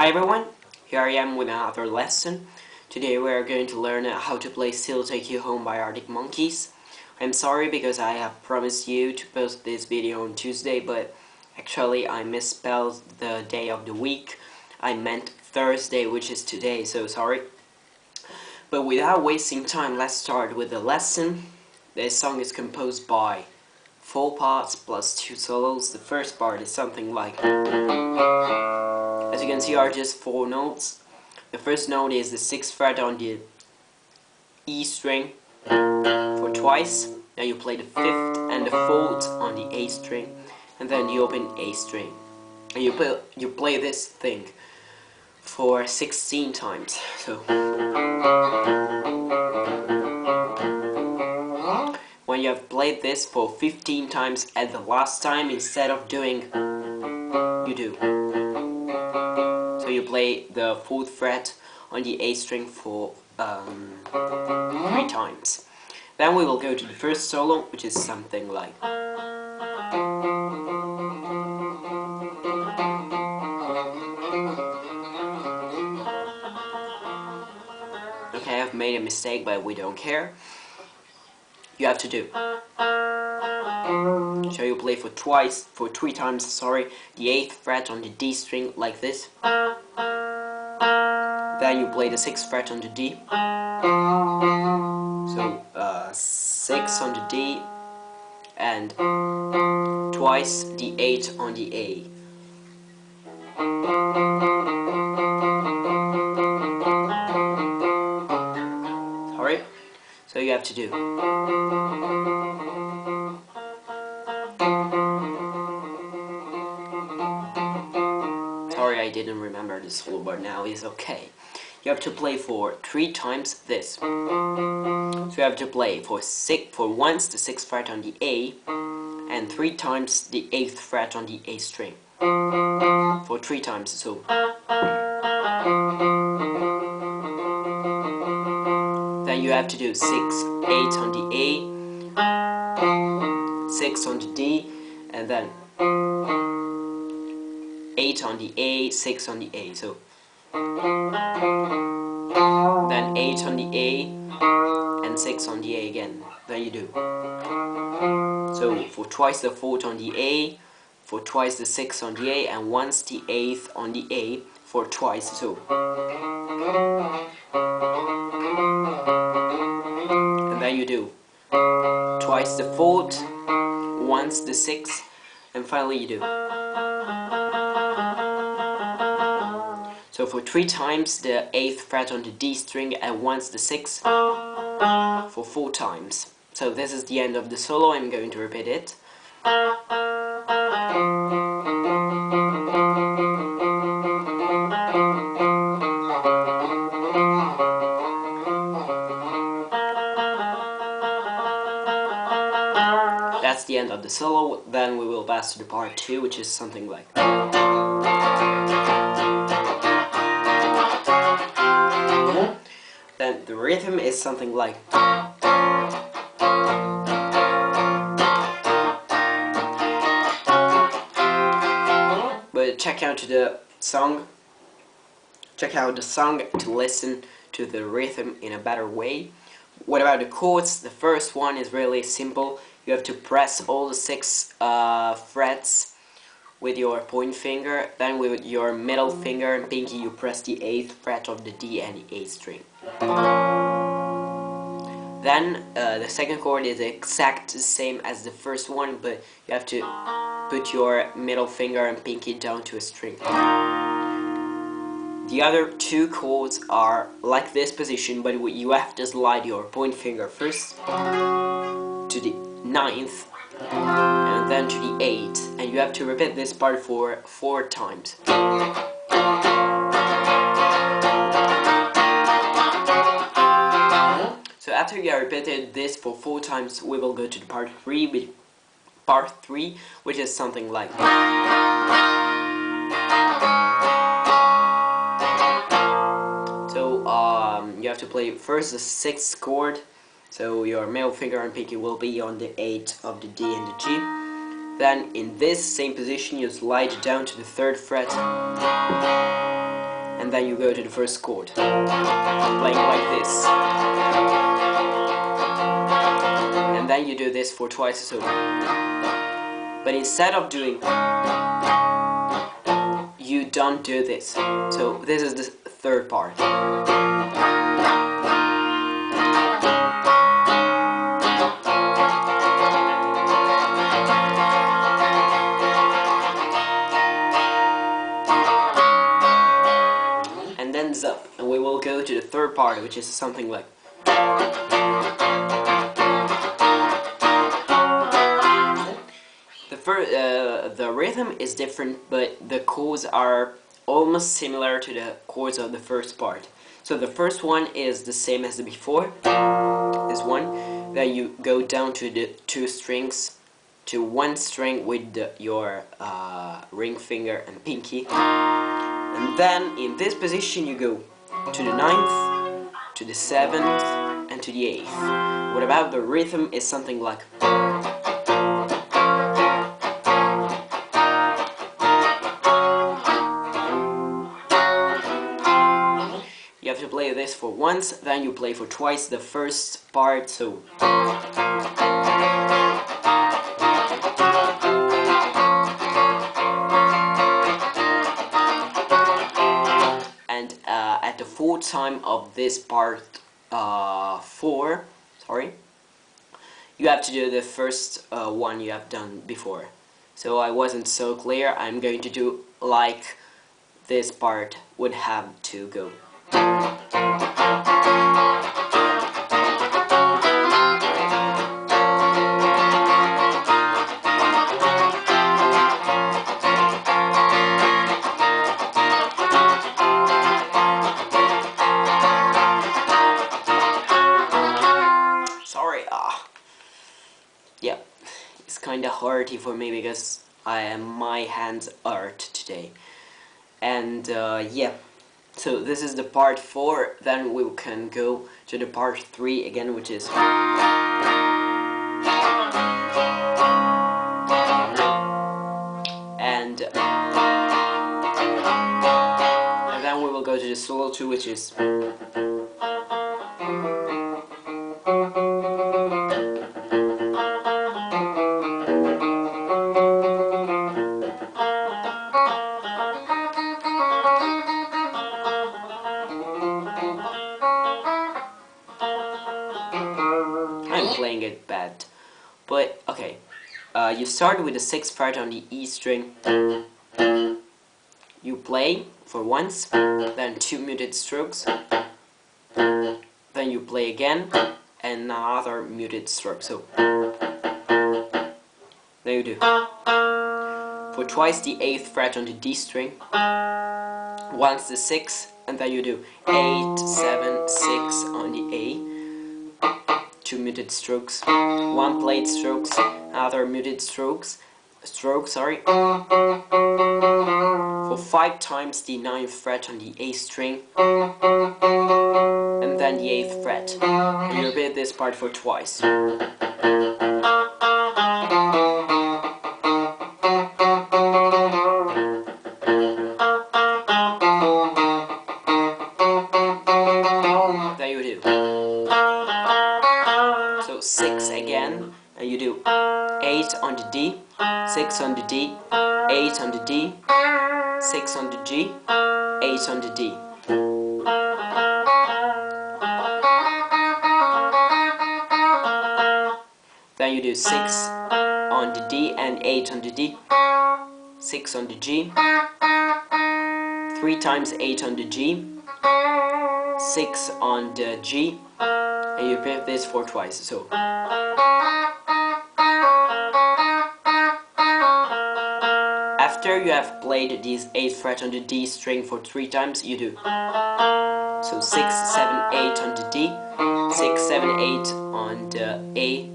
Hi everyone, here I am with another lesson. Today we are going to learn how to play Still Take You Home by Arctic Monkeys. I'm sorry because I have promised you to post this video on Tuesday, but actually I misspelled the day of the week. I meant Thursday, which is today, so sorry. But without wasting time, let's start with the lesson. This song is composed by 4 parts plus 2 solos. The first part is something like, as you can see, are just 4 notes. The first note is the 6th fret on the E string for twice. Then you play the 5th and the 4th on the A string, and then the open A string. And you play this thing for 16 times. So when you have played this for 15 times at the last time, instead of doing, you do. So you play the 4th fret on the A string for 3 times. Then we will go to the first solo, which is something like. Okay, I've made a mistake, but we don't care. You have to do. So you play for 3 times, sorry, the 8th fret on the D string like this. Then you play the 6th fret on the D. So 6 on the D and twice the 8 on the A. Sorry? So you have to do. Sorry, I didn't remember the solo, but now it's okay. You have to play for 3 times this. So you have to play for once the 6th fret on the A, and 3 times the 8th fret on the A string. For 3 times, so. Then you have to do 6, 8 on the A, 6 on the D, and then 8 on the A, 6 on the A, so then 8 on the A and 6 on the A again. Then you do. So for twice the 4th on the A, for twice the 6th on the A, and once the 8th on the A for twice, so. And then you do twice the 4th, once the 6th, and finally you do. So for 3 times the 8th fret on the D string and once the 6th for 4 times. So this is the end of the solo. I'm going to repeat it. That's the end of the solo. Then we will pass to the part 2, which is something like. Then the rhythm is something like. But check out the song. Check out the song to listen to the rhythm in a better way. What about the chords? The first one is really simple. You have to press all the 6 frets with your point finger. Then with your middle finger and pinky you press the 8th fret of the D and the A string. Then the second chord is exact the same as the first one, but you have to put your middle finger and pinky down to a string. The other 2 chords are like this position, but you have to slide your point finger first to the 9th and then to the 8th, and you have to repeat this part for 4 times. So after you have repeated this for 4 times, we will go to the part 3, which is something like. So you have to play first the 6th chord. So your middle finger and pinky will be on the 8 of the D and the G. Then in this same position you slide down to the 3rd fret then you go to the first chord, playing like this. And then you do this for twice so. But instead of doing, you don't do this. So this is the third part. And then up, and we will go to the third part, which is something like. The rhythm is different, but the chords are almost similar to the chords of the first part. So the first one is the same as the before. This one, then you go down to the 2 strings, to 1 string with your ring finger and pinky, and then in this position you go to the 9th, to the 7th, and to the 8th. What about the rhythm is something like. You have to play this for once, then you play for twice the first part, so. And at the 4th time of this part 4, you have to do the first one you have done before. So I wasn't so clear, I'm going to do like this part would have to go. Sorry, yeah, it's kinda hardy for me because my hands hurt today. And yeah. So this is the part 4, then we can go to the part 3 again, which is. And then we will go to the solo 2, which is. I'm playing it bad, but okay. You start with the 6th fret on the E string. You play for once, then 2 muted strokes. Then you play again, and another muted stroke. So there you do. For twice the 8th fret on the D string. Once the 6th, and then you do 8, 7, 6 on the A. 2 muted strokes, 1 played strokes, another muted stroke, for 5 times the 9th fret on the A string, and then the 8th fret. And you repeat this part for twice. There you do. So 6 again, and you do 8 on the D, 6 on the D, 8 on the D, 6 on the G, 8 on the D. Then you do 6 on the D and 8 on the D, 6 on the G, 3 times 8 on the G, 6 on the G, and you repeat this for twice. So after you have played these 8th fret on the D string for 3 times, you do. So 6, 7, 8 on the D, 6, 7, 8 on the A,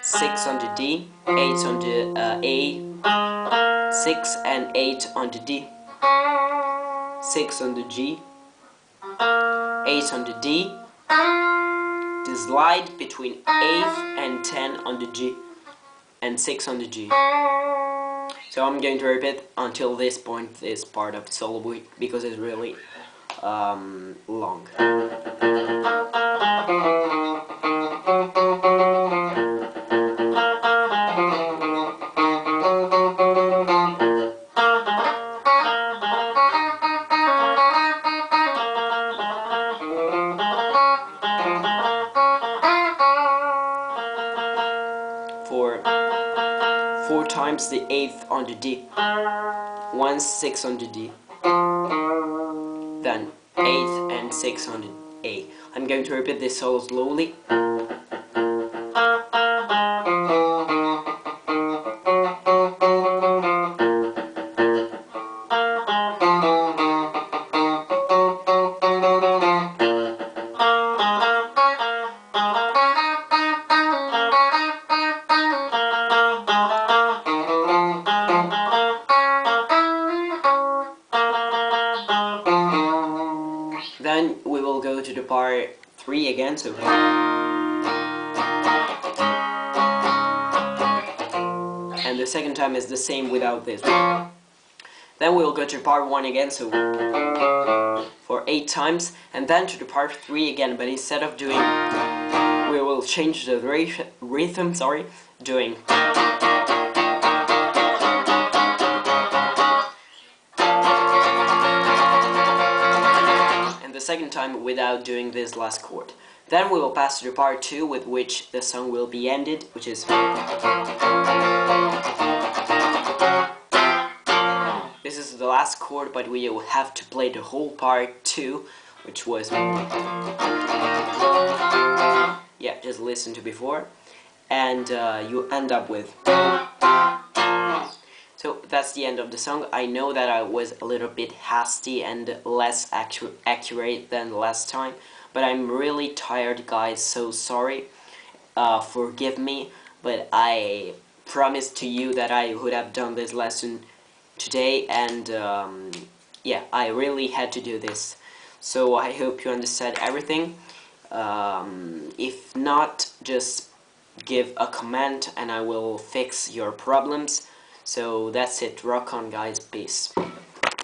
6 on the D, 8 on the A, 6 and 8 on the D, 6 on the G, 8 on the D, the slide between 8th and 10 on the G, and 6 on the G. So I'm going to repeat until this point, this part of the solo, because it's really long. For 4 times the 8th on the D, 1 6 on the D, then 8th and 6 on the A. I'm going to repeat this solo slowly. Then we will go to the part 3 again, so and the second time is the same without this. Then we will go to part 1 again, so for 8 times, and then to the part 3 again, but instead of doing, we will change the rhythm, doing the second time without doing this last chord. Then we will pass to the part 2 with which the song will be ended, which is this is the last chord, but we will have to play the whole part 2, which was yeah, just listen to before, and you end up with. So that's the end of the song. I know that I was a little bit hasty and less accurate than last time, but I'm really tired, guys, so sorry. Forgive me, but I promised to you that I would have done this lesson today, and yeah, I really had to do this. So I hope you understand everything. If not, just give a comment and I will fix your problems. So that's it. Rock on, guys. Peace.